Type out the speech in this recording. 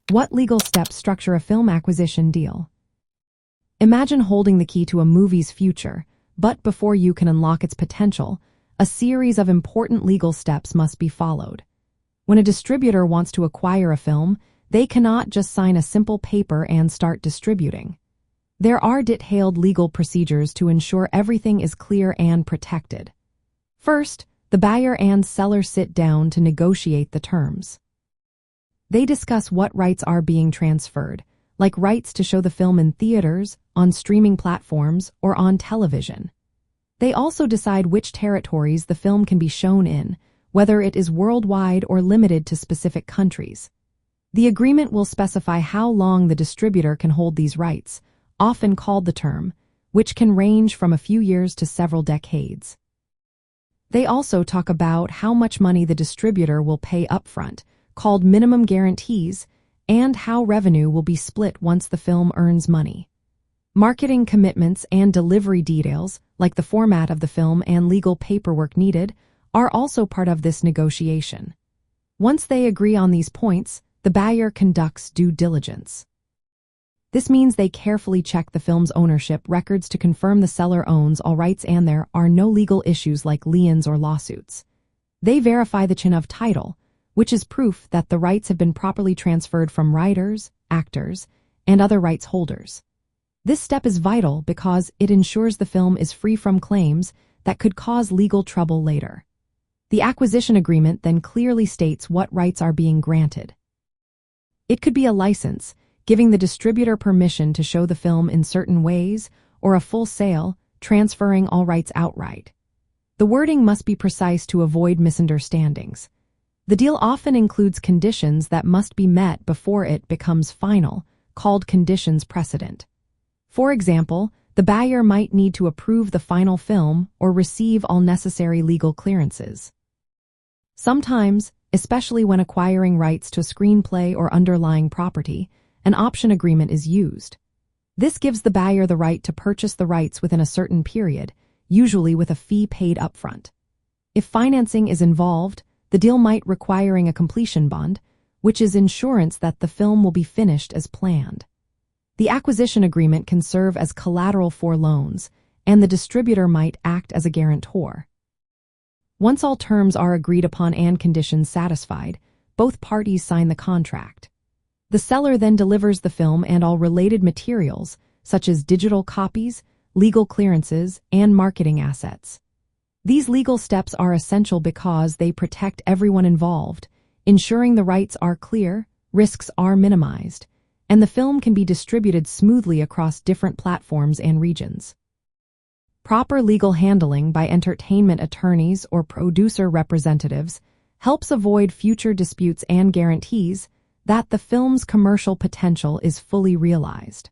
What legal steps structure a film acquisition deal? Imagine holding the key to a movie's future, but before you can unlock its potential, a series of important legal steps must be followed. When a distributor wants to acquire a film, they cannot just sign a simple paper and start distributing. There are detailed legal procedures to ensure everything is clear and protected. First, the buyer and seller sit down to negotiate the terms. They discuss what rights are being transferred, like rights to show the film in theaters, on streaming platforms, or on television. They also decide which territories the film can be shown in, whether it is worldwide or limited to specific countries. The agreement will specify how long the distributor can hold these rights, often called the term, which can range from a few years to several decades. They also talk about how much money the distributor will pay upfront, called minimum guarantees, and how revenue will be split once the film earns money. Marketing commitments and delivery details, like the format of the film and legal paperwork needed, are also part of this negotiation. Once they agree on these points, the buyer conducts due diligence. This means they carefully check the film's ownership records to confirm the seller owns all rights and there are no legal issues like liens or lawsuits. They verify the chain of title, which is proof that the rights have been properly transferred from writers, actors, and other rights holders. This step is vital because it ensures the film is free from claims that could cause legal trouble later. The acquisition agreement then clearly states what rights are being granted. It could be a license, giving the distributor permission to show the film in certain ways, or a full sale, transferring all rights outright. The wording must be precise to avoid misunderstandings. The deal often includes conditions that must be met before it becomes final, called conditions precedent. For example, the buyer might need to approve the final film or receive all necessary legal clearances. Sometimes, especially when acquiring rights to a screenplay or underlying property, an option agreement is used. This gives the buyer the right to purchase the rights within a certain period, usually with a fee paid upfront. If financing is involved, the deal might requiring a completion bond, which is insurance that the film will be finished as planned. The acquisition agreement can serve as collateral for loans, and the distributor might act as a guarantor. Once all terms are agreed upon and conditions satisfied, both parties sign the contract. The seller then delivers the film and all related materials, such as digital copies, legal clearances, and marketing assets. These legal steps are essential because they protect everyone involved, ensuring the rights are clear, risks are minimized, and the film can be distributed smoothly across different platforms and regions. Proper legal handling by entertainment attorneys or producer representatives helps avoid future disputes and guarantees that the film's commercial potential is fully realized.